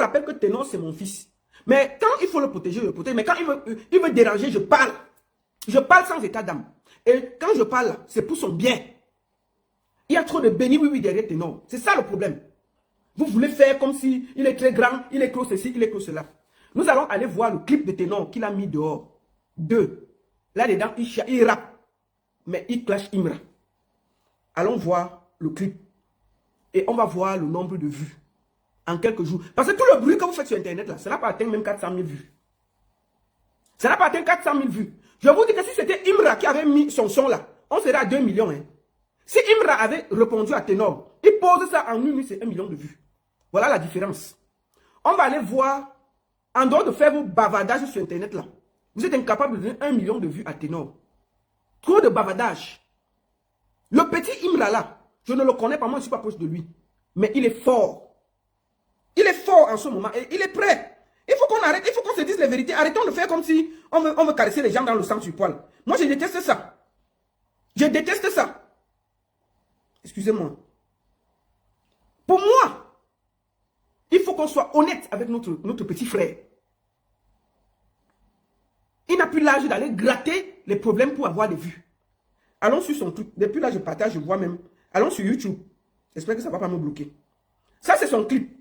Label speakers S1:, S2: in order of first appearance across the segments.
S1: rappelle que Ténor, c'est mon fils. Mais quand il faut le protéger, je le protège. Mais quand il veut déranger, je parle. Je parle sans état d'âme. Et quand je parle, c'est pour son bien. Il y a trop de béni oui derrière Ténor. C'est ça le problème. Vous voulez faire comme si il est très grand, il est clos ceci, il est clos cela. Nous allons aller voir le clip de Ténor qu'il a mis dehors. 2. Là-dedans, il rappe. Mais il clash Imra. Allons voir le clip. Et on va voir le nombre de vues. En quelques jours. Parce que tout le bruit que vous faites sur Internet, là, ça n'a pas atteint même 400 000 vues. Ça n'a pas atteint 400 000 vues. Je vous dis que si c'était Imra qui avait mis son son là, on serait à 2 millions. Hein. Si Imra avait répondu à Ténor, il pose ça en une minute, c'est 1 million de vues. Voilà la différence. On va aller voir, en dehors de faire vos bavardages sur Internet là, vous êtes incapable de donner 1 million de vues à Ténor. Trop de bavardages. Le petit Imra là, je ne le connais pas, moi je ne suis pas proche de lui. Mais il est fort. Il est fort en ce moment et il est prêt. Il faut qu'on arrête, il faut qu'on se dise la vérité. Arrêtons de faire comme si on veut caresser les gens dans le sang sur poil. Moi je déteste ça. Je déteste ça. Excusez-moi. Pour moi, il faut qu'on soit honnête avec notre petit frère. Il n'a plus l'âge d'aller gratter les problèmes pour avoir des vues. Allons sur son truc. Depuis là, je partage, je vois même. Allons sur YouTube. J'espère que ça ne va pas me bloquer. Ça, c'est son clip.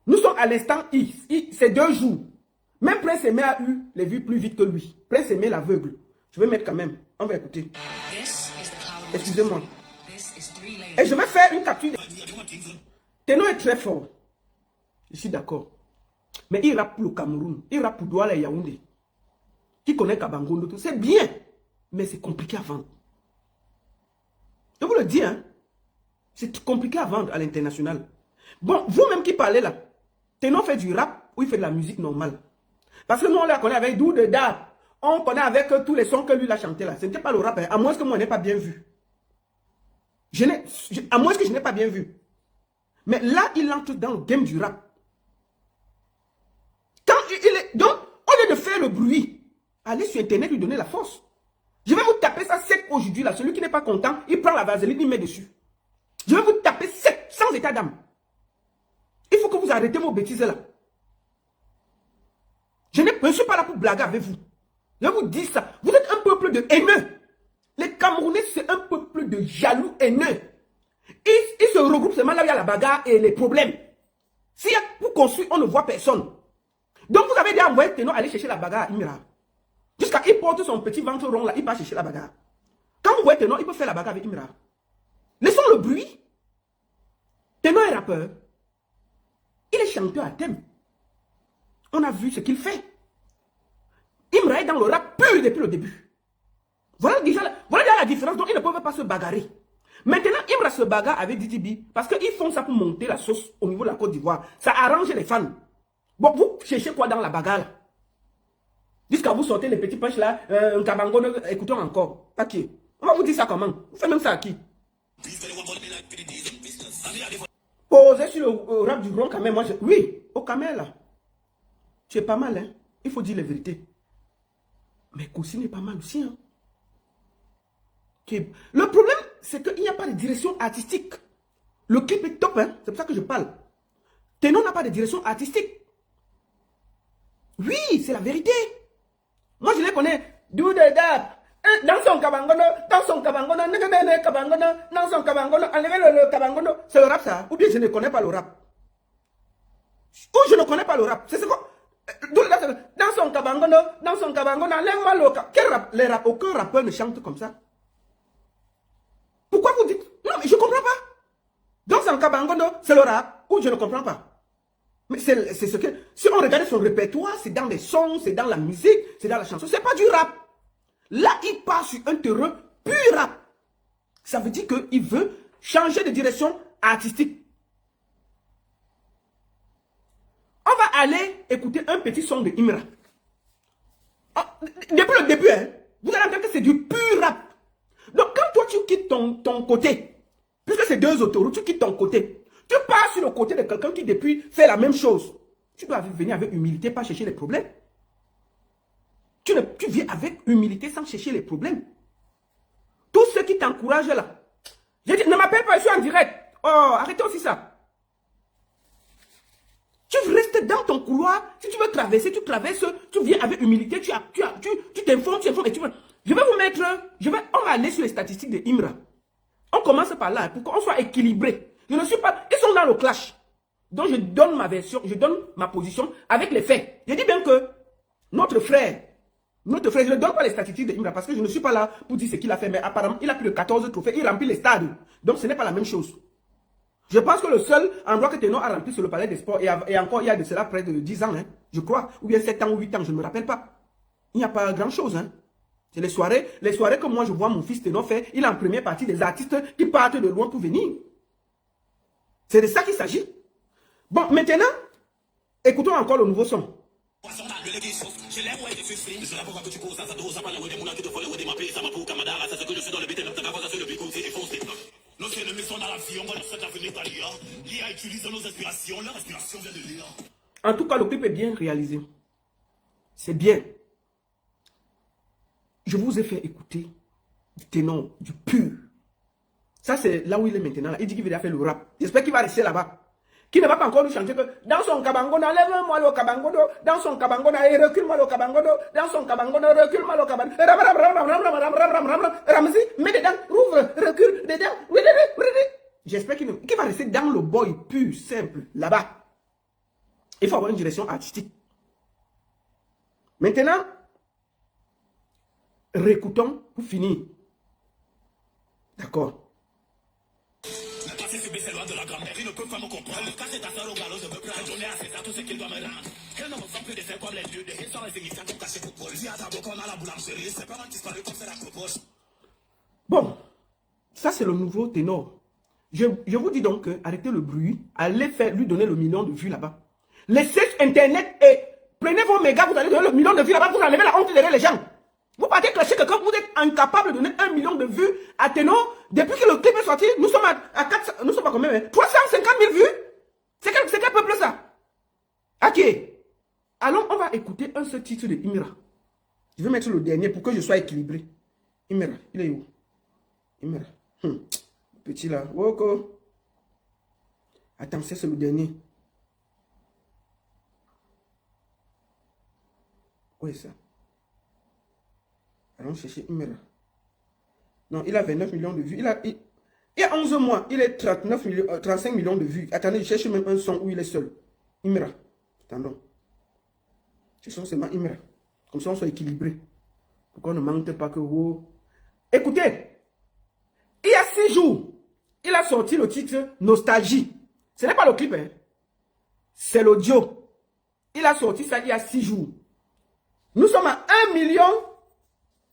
S1: Nous sommes à l'instant X. C'est 2 jours. Même Prince Aimé a eu les vues plus vite que lui. Prince Aimé l'aveugle. Je vais mettre quand même. On va écouter. Excusez-moi. Et je vais faire une capture. Ténor est très fort. Je suis d'accord. Mais il rappe pour le Cameroun. Il rappe pour Douala et Yaoundé. Qui connaît Kabangondo, c'est bien. Mais c'est compliqué à vendre. Je vous le dis, hein. C'est compliqué à vendre à l'international. Bon, vous-même qui parlez là, Ténor fait du rap ou il fait de la musique normale. Parce que nous, on la connaît avec Dou de Dab. On connaît avec tous les sons que lui a chanté là. Ce n'était pas le rap, hein, à moins que moi, je n'ai pas bien vu. À moins que je n'ai pas bien vu. Mais là, il entre dans le game du rap. Donc, au lieu de faire le bruit, allez sur Internet lui donner la force. Je vais vous taper ça sec aujourd'hui là. Celui qui n'est pas content, il prend la vaseline, il met dessus. Je vais vous taper sec, sans état d'âme. Il faut que vous arrêtez vos bêtises là. Je ne suis pas là pour blaguer avec vous. Je vous dis ça. Vous êtes un peuple de haineux. Les Camerounais, c'est un peuple de jaloux haineux. Ils se regroupent seulement là où il y a la bagarre et les problèmes. S'il y a pour construire, on ne voit personne. Donc vous avez dit envoyer Ténor aller chercher la bagarre à Imra. Jusqu'à il porte son petit ventre rond là, il part chercher la bagarre. Quand vous voyez Ténor, il peut faire la bagarre avec Imra. Laissons le bruit. Ténor est rappeur. Il est chanteur à thème. On a vu ce qu'il fait. Imra est dans le rap pur depuis le début. Voilà déjà la différence. Donc ils ne peuvent pas se bagarrer. Maintenant, Imra se bagarre avec DTB parce qu'ils font ça pour monter la sauce au niveau de la Côte d'Ivoire. Ça arrange les fans. Bon, vous cherchez quoi dans la bagarre là? Jusqu'à vous sortez les petits punch là, un cabangon, écoutons encore. À qui? On va vous dire ça comment? Vous faites même ça à qui? Posez sur le rap du grand Kamel, moi je... Oui, au Kamel là. Tu es pas mal, hein. Il faut dire la vérité. Mais Koussi n'est pas mal aussi, hein. Le problème, c'est qu'il n'y a pas de direction artistique. Le clip est top, hein. C'est pour ça que je parle. Ténor n'a pas de direction artistique. Oui, c'est la vérité. Moi, je les connais. Dans son kabangono, dans son kabangono, dans son kabangono, enlevez le kabangono. C'est le rap, ça. Ou bien je ne connais pas le rap. Ou je ne connais pas le rap. C'est quoi? Dans son kabangono, enlève-moi le kabangono. Quel rap? Aucun rappeur ne chante comme ça. Pourquoi vous dites? Non, mais je ne comprends pas. Dans son kabangono, c'est le rap. Ou je ne comprends pas. Mais c'est ce que... Si on regarde son répertoire, c'est dans les sons, c'est dans la musique, c'est dans la chanson. C'est pas du rap. Là, il part sur un terrain pur rap. Ça veut dire qu'il veut changer de direction artistique. On va aller écouter un petit son de Imra. Depuis le début, hein, vous allez entendre que c'est du pur rap. Donc, quand toi, tu quittes ton côté, puisque c'est 2 autoroutes, tu quittes ton côté, tu pars sur le côté de quelqu'un qui depuis fait la même chose. Tu dois venir avec humilité, pas chercher les problèmes. Tu viens avec humilité sans chercher les problèmes. Tous ceux qui t'encouragent là. J'ai dit, ne m'appelle pas, je suis en direct. Oh, arrêtez aussi ça. Tu dans ton couloir, si tu veux traverser, tu traverses, tu viens avec humilité, tu t'informes, et tu veux. Je vais vous mettre, on va aller sur les statistiques de Imra. On commence par là, pour qu'on soit équilibré. Je ne suis pas, ils sont dans le clash. Donc je donne ma version, je donne ma position avec les faits. Je dis bien que notre frère, je ne donne pas les statistiques de Imra parce que je ne suis pas là pour dire ce qu'il a fait, mais apparemment, il a plus de 14 trophées, il remplit les stades. Donc ce n'est pas la même chose. Je pense que le seul endroit que Ténor a rempli, c'est le Palais des Sports. Et encore, il y a de cela près de 10 ans, hein, je crois. Ou bien 7 ans ou 8 ans, je ne me rappelle pas. Il n'y a pas grand-chose. Hein. C'est les soirées que moi je vois mon fils Ténor faire. Il est en première partie des artistes qui partent de loin pour venir. C'est de ça qu'il s'agit. Bon, maintenant, écoutons encore le nouveau son.
S2: Nos ennemis sont dans la vie, on va cette avenir d'Alia. L'IA utilise nos inspirations, leur inspiration vient de l'IA.
S1: En tout cas, le clip est bien réalisé. C'est bien. Je vous ai fait écouter du Ténor, du pur. Ça, c'est là où il est maintenant. Là. Il dit qu'il va faire le rap. J'espère qu'il va rester là-bas. Qu'il ne va pas encore nous chanter que dans son cabangona, lève-moi le cabangodo. Dans son cabangona, recule-moi le cabangodo. Dans son cabangona, recule-moi le cabangodo. Ramzi, mets dedans, rouvre, recule, dedans. J'espère qu'il va rester dans le boy pur, simple, là-bas. Il faut avoir une direction artistique. Maintenant, réécoutons pour finir. D'accord.
S2: C'est loin de la grand-mère, il ne peut pas me comprendre. Casser ta soeur au galop, je veux plus redonner à César tout ce qu'il doit me rendre. Elle ne me sent plus de faire comme les dieux, des hits sont insignifiants pour cacher pour Paul. Lui à d'abord qu'on a la boulangerie, ses parents disparus comme c'est la propose.
S1: Bon, ça c'est le nouveau Ténor. Je vous dis donc, arrêtez le bruit, allez lui donner le million de vues là-bas. Laissez Internet et prenez vos mégas, vous allez donner le million de vues là-bas, vous enlevez la honte derrière les gens. Vous partez clasher quelqu'un, vous êtes incapable de donner 1 million de vues à Ténor. Depuis que le clip est sorti, nous sommes à 400, nous sommes à combien, 350 000 vues. C'est quel peuple ça? Ok. Alors, on va écouter un seul titre de Imra. Je vais mettre le dernier pour que je sois équilibré. Imra, il est où? Imra. Petit là. Woko. Attends, c'est le dernier. Où est ça? Allons chercher Imra. Non, il a 29 millions de vues. Il y a 11 mois, il est 35 millions de vues. Attendez, je cherche même un son où il est seul. Imra. Attendons. Cherchons seulement Imra. Comme ça, on soit équilibré. Pour qu'on ne manque pas que... Oh. Écoutez, il y a 6 jours, il a sorti le titre Nostalgie. Ce n'est pas le clip, hein. C'est l'audio. Il a sorti ça il y a 6 jours. Nous sommes à 1 million.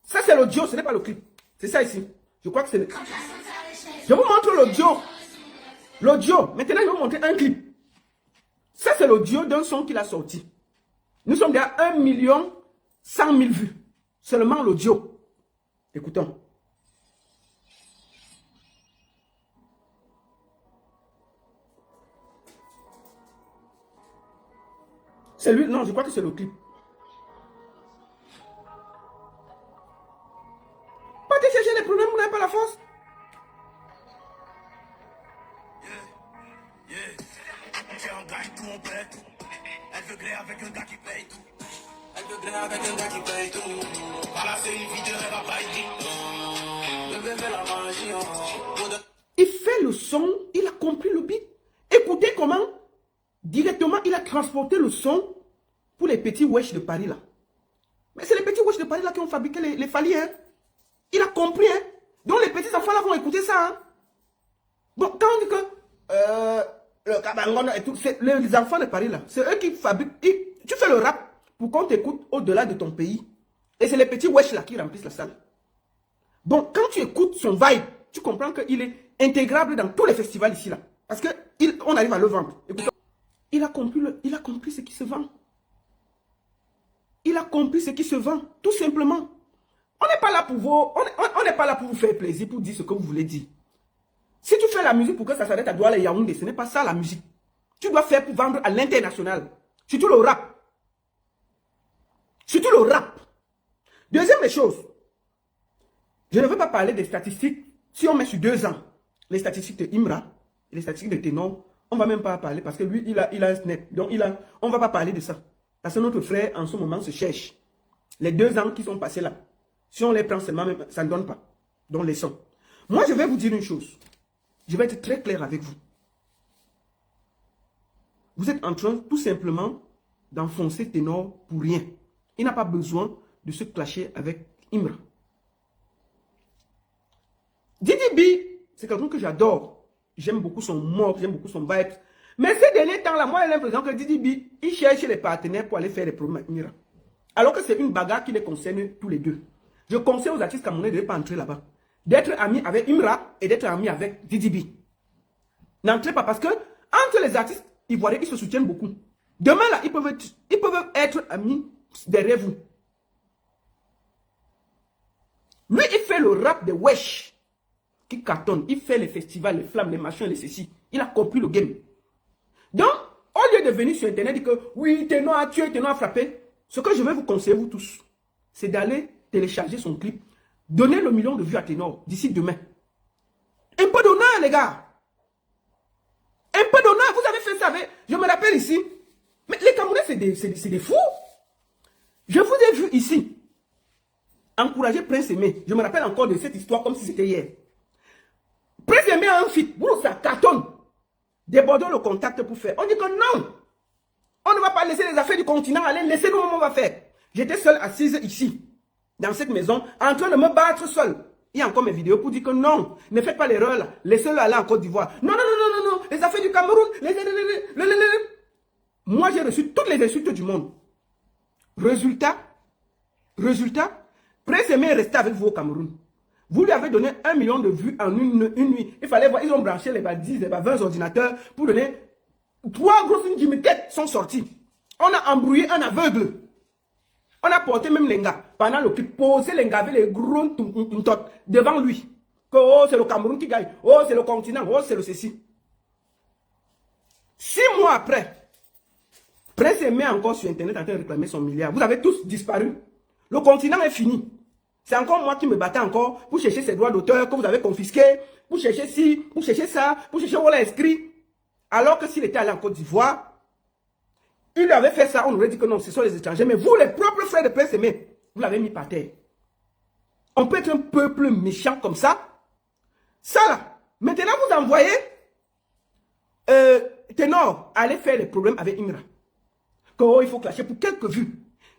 S1: Ça, c'est l'audio, ce n'est pas le clip. C'est ça ici. Je crois que c'est le... Je vous montre l'audio. L'audio. Maintenant, je vais vous montrer un clip. Ça, c'est l'audio d'un son qu'il a sorti. Nous sommes déjà à 1 100 000 vues. Seulement l'audio. Écoutons. C'est lui? Non, je crois que c'est le clip. Partez chercher les problèmes, vous n'avez pas la force.
S2: Elle veut gré avec un gars qui paye tout. Elle veut gré avec un gars qui paye tout. Voilà, c'est une vidéo, elle va pas y dire.
S1: Il fait le son, il a compris le beat. Écoutez comment, directement, il a transporté le son pour les petits wesh de Paris là. Mais c'est les petits wesh de Paris là qui ont fabriqué les Fali, hein. Il a compris, hein. Donc les petits enfants là vont écouter ça, hein. Bon, quand on dit que le Kabangono et tout, c'est les enfants de Paris là, c'est eux qui fabriquent. Tu fais le rap pour qu'on t'écoute au-delà de ton pays. Et c'est les petits wesh là qui remplissent la salle. Bon, quand tu écoutes son vibe, tu comprends qu'il est intégrable dans tous les festivals ici là. Parce qu'on arrive à le vendre. Écoute, il a compris ce qui se vend. Il a compris ce qui se vend, tout simplement. On n'est pas là pour on n'est pas là pour vous faire plaisir, pour dire ce que vous voulez dire. Si tu fais la musique pour que ça s'arrête à Douala et Yaoundé, ce n'est pas ça la musique. Tu dois faire pour vendre à l'international. Surtout le rap. Surtout le rap. Deuxième des choses, je ne veux pas parler des statistiques. Si on met sur 2 ans, les statistiques de Imra et les statistiques de Ténor, on ne va même pas parler parce que lui, il a un snap. Donc, on ne va pas parler de ça. Parce que notre frère, en ce moment, se cherche. Les 2 ans qui sont passés là, si on les prend seulement, ça ne donne pas. Donc, laissons. Moi, je vais vous dire une chose. Je vais être très clair avec vous. Vous êtes en train, tout simplement, d'enfoncer Ténor pour rien. Il n'a pas besoin de se clasher avec Imra. Didi B, c'est quelqu'un que j'adore. J'aime beaucoup son mort, j'aime beaucoup son vibe. Mais ces derniers temps-là, moi, j'ai l'impression que Didi B, il cherche les partenaires pour aller faire des problèmes avec Imra. Alors que c'est une bagarre qui les concerne tous les deux. Je conseille aux artistes camerounais de ne pas entrer là-bas. D'être amis avec Imra et d'être amis avec Didi B. N'entrez pas parce que entre les artistes ivoiriens, ils se soutiennent beaucoup. Demain, là, ils peuvent être amis derrière vous. Lui, il fait le rap de Wesh qui cartonne. Il fait les festivals, les flammes, les machins, les ceci. Il a compris le game. Donc, au lieu de venir sur Internet et dire que oui, Ténor a tué, Ténor a frappé, ce que je vais vous conseiller, vous tous, c'est d'aller télécharger son clip. Donner le 1 million de vues à Ténor d'ici demain. Un peu d'honneur, les gars. Un peu d'honneur. Vous avez fait ça avec... Je me rappelle ici. Mais les Camerounais, c'est des fous. Je vous ai vu ici encourager Prince Aimé. Je me rappelle encore de cette histoire comme si c'était hier. Prince Aimé a un feat. Bro, ça cartonne. Débordons le contact pour faire. On dit que non. On ne va pas laisser les affaires du continent aller. Laissez-nous comment on va faire. J'étais seul assise ici, dans cette maison, en train de me battre seul. Il y a encore mes vidéos pour dire que non, ne faites pas l'erreur là. Laissez-le aller en Côte d'Ivoire. Non, non, non, non, non, non. Les affaires du Cameroun. Moi, j'ai reçu toutes les insultes du monde. Résultat, Prince Aimé est resté avec vous au Cameroun. Vous lui avez donné 1 million de vues en une nuit. Il fallait voir, ils ont branché les 10, les 20 ordinateurs pour donner 3 grosses jimiquettes sont sorties. On a embrouillé un aveugle. On a porté même les gars. Pendant le clip, posé les gars avec les gros devant lui. Que oh, c'est le Cameroun qui gagne. Oh, c'est le continent. Oh, c'est le ceci. 6 mois après, Prince Aimé encore sur Internet en train de réclamer son milliard. Vous avez tous disparu. Le continent est fini. C'est encore moi qui me battais encore pour chercher ces droits d'auteur que vous avez confisqués, pour chercher ci, pour chercher ça, pour chercher où on l'a inscrit. Alors que s'il était allé en Côte d'Ivoire, il lui avait fait ça, on aurait dit que non, ce sont les étrangers. Mais vous, les propres frères de Prince Aimé, vous l'avez mis par terre. On peut être un peuple méchant comme ça. Ça là, maintenant vous envoyez Ténor aller faire les problèmes avec Imra. Oh, il faut clasher pour quelques vues.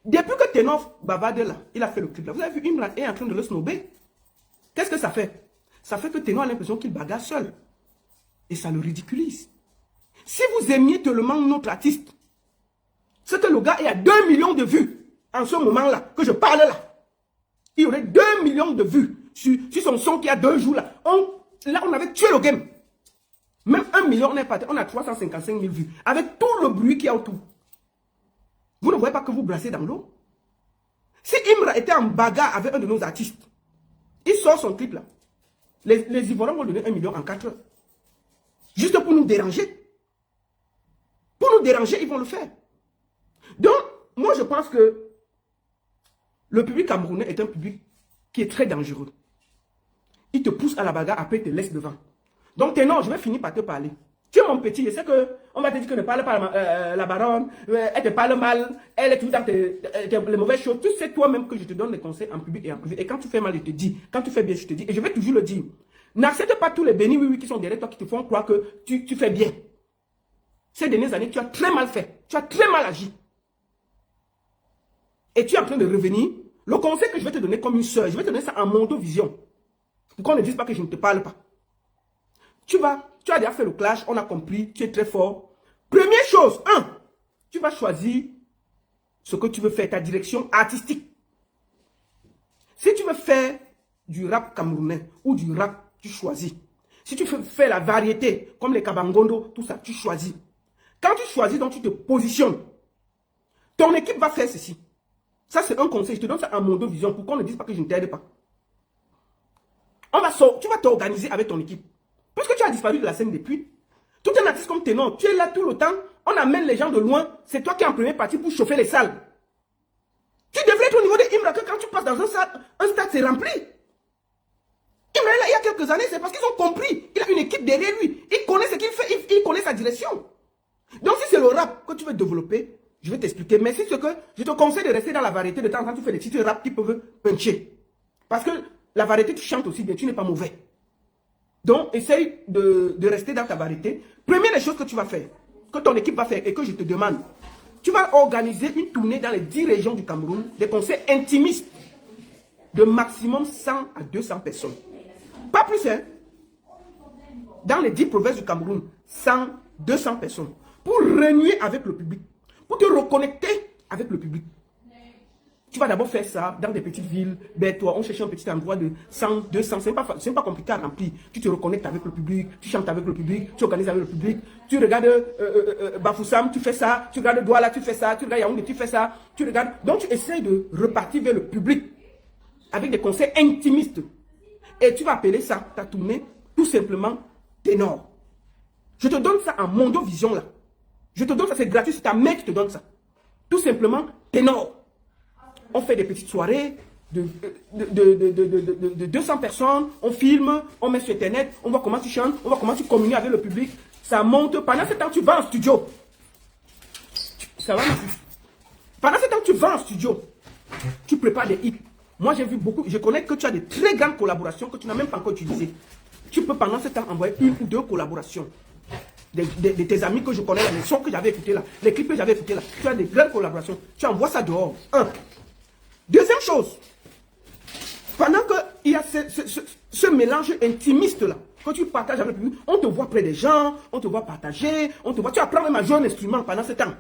S1: Depuis que Ténor bavarde là, il a fait le clip là. Vous avez vu Imra est en train de le snobber. Qu'est-ce que ça fait? Ça fait que Ténor a l'impression qu'il bagarre seul. Et ça le ridiculise. Si vous aimiez tellement notre artiste, c'est que le gars est à 2 millions de vues en ce moment-là, que je parle là. Il y aurait 2 millions de vues sur son son qui a 2 jours là. Là, on avait tué le game. Même 1 million, on a 355 000 vues. Avec tout le bruit qu'il y a autour. Vous ne voyez pas que vous brassez dans l'eau? Si Imra était en bagarre avec un de nos artistes, il sort son clip là. Les Ivoiriens vont donner 1 million en 4 heures. Juste pour nous déranger. Pour nous déranger, ils vont le faire. Donc, moi je pense que le public camerounais est un public qui est très dangereux. Il te pousse à la bagarre, après il te laisse devant. Donc Ténor, je vais finir par te parler. Tu es mon petit, je sais qu'on va te dire que ne parle pas la baronne, elle te parle mal, elle est tout le temps les mauvaises choses. Tu sais toi-même que je te donne des conseils en public et en privé. Et quand tu fais mal, je te dis. Quand tu fais bien, je te dis. Et je vais toujours le dire. N'accepte pas tous les bénis oui qui sont derrière toi qui te font croire que tu fais bien. Ces dernières années, tu as très mal fait. Tu as très mal agi. Et tu es en train de revenir. Le conseil que je vais te donner comme une soeur, je vais te donner ça en mondovision. Pour qu'on ne dise pas que je ne te parle pas. Tu as déjà fait le clash, on a compris, tu es très fort. Première chose, tu vas choisir ce que tu veux faire, ta direction artistique. Si tu veux faire du rap camerounais ou du rap, tu choisis. Si tu veux faire la variété, comme les kabangondo, tout ça, tu choisis. Quand tu choisis, donc tu te positionnes. Ton équipe va faire ceci. Ça, c'est un conseil. Je te donne ça en mondovision pour qu'on ne dise pas que je ne t'aide pas. Tu vas t'organiser avec ton équipe. Puisque tu as disparu de la scène depuis, tout un artiste comme Ténor, tu es là tout le temps, on amène les gens de loin, c'est toi qui es en première partie pour chauffer les salles. Tu devrais être au niveau de Imra, que quand tu passes dans un stade, c'est rempli. Il me l'a il y a quelques années, c'est parce qu'ils ont compris. Il a une équipe derrière lui. Il connaît ce qu'il fait, il connaît sa direction. Donc si c'est le rap que tu veux développer, je vais t'expliquer. Mais si c'est que je te conseille de rester dans la variété, de temps en temps tu fais des titres rap qui peuvent puncher. Parce que la variété, tu chantes aussi bien, tu n'es pas mauvais. Donc essaye de rester dans ta variété. Première des choses que tu vas faire, que ton équipe va faire et que je te demande, tu vas organiser une tournée dans les 10 régions du Cameroun, des concerts intimistes de maximum 100 à 200 personnes. Pas plus, hein. Dans les 10 provinces du Cameroun, 100, 200 personnes. Pour renouer avec le public. Pour te reconnecter avec le public. Tu vas d'abord faire ça dans des petites villes. Ben toi, on cherche un petit endroit de 100, 200. C'est pas compliqué à remplir. Tu te reconnectes avec le public. Tu chantes avec le public. Tu organises avec le public. Tu regardes Bafoussam, tu fais ça. Tu regardes Douala, tu fais ça. Tu regardes Yaoundé, tu fais ça. Tu regardes. Donc tu essaies de repartir vers le public. Avec des concerts intimistes. Et tu vas appeler ça, ta tournée, tout simplement Ténor. Je te donne ça en Mondovision là. Je te donne ça, c'est gratuit, c'est ta mère qui te donne ça. Tout simplement Ténor. On fait des petites soirées de 200 personnes, on filme, on met sur internet, on voit comment tu chantes, on voit comment tu communiques avec le public. Ça monte. Pendant ce temps, tu vas en studio. Ça va, pendant ce temps, tu vas en studio. Tu prépares des hits. Moi, j'ai vu beaucoup, je connais que tu as de très grandes collaborations que tu n'as même pas encore utilisées. Tu peux pendant ce temps envoyer 1 ou 2 collaborations. De tes amis que je connais, les sons que j'avais écoutés là, les clips que j'avais écoutés là. Tu as des grandes collaborations. Tu envoies ça dehors. Deuxième chose, pendant qu'il y a ce mélange intimiste là, que tu partages avec le public, on te voit près des gens, on te voit partager, on te voit, tu apprends même à jouer un instrument pendant ce temps.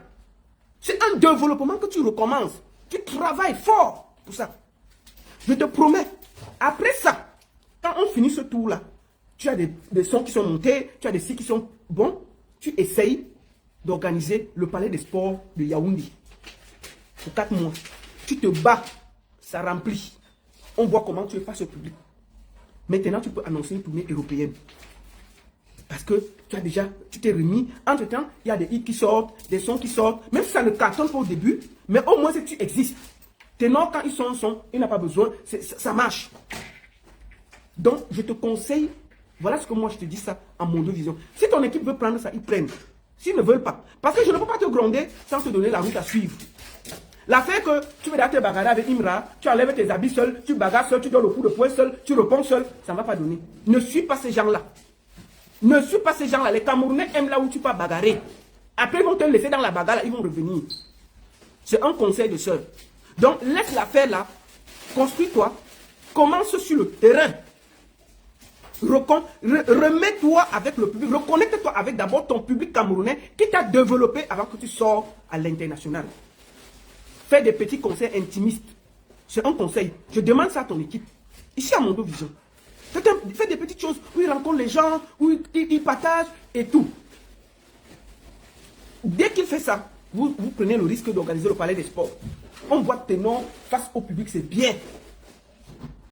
S1: C'est un développement que tu recommences. Tu travailles fort pour ça. Je te promets, après ça, quand on finit ce tour-là, tu as des sons qui sont montés, tu as des sites qui sont bons, tu essayes d'organiser le palais des sports de Yaoundé. Pour 4 mois. Tu te bats, ça remplit. On voit comment tu es face au public. Maintenant, tu peux annoncer une tournée européenne. Parce que tu t'es remis. Entre-temps, il y a des hits qui sortent, des sons qui sortent. Même si ça ne cartonne pas au début, mais au moins si tu existes. Ténor, quand ils sont en son, il n'a pas besoin, ça marche. Donc, je te conseille, voilà ce que moi je te dis ça en Mondovision. Si ton équipe veut prendre ça, ils prennent. S'ils ne veulent pas. Parce que je ne peux pas te gronder sans te donner la route à suivre. L'affaire que tu vas te bagarrer avec Imra, tu enlèves tes habits seul, tu bagarres seul, tu donnes le coup de poing seul, tu réponds seul, ça ne va pas donner. Ne suis pas ces gens-là. Ne suis pas ces gens-là. Les Camerounais aiment là où tu peux bagarrer. Après, ils vont te laisser dans la bagarre, là, ils vont revenir. C'est un conseil de soeur. Donc, laisse l'affaire là, construis-toi, commence sur le terrain. Remets-toi avec le public, reconnecte-toi avec d'abord ton public camerounais qui t'a développé avant que tu sors à l'international. Fais des petits concerts intimistes. C'est un conseil. Je demande ça à ton équipe. Ici à Mondovision. Fais des petites choses où ils rencontrent les gens, où ils partagent et tout. Dès qu'il fait ça, vous prenez le risque d'organiser le palais des sports. On voit Ténor face au public, c'est bien.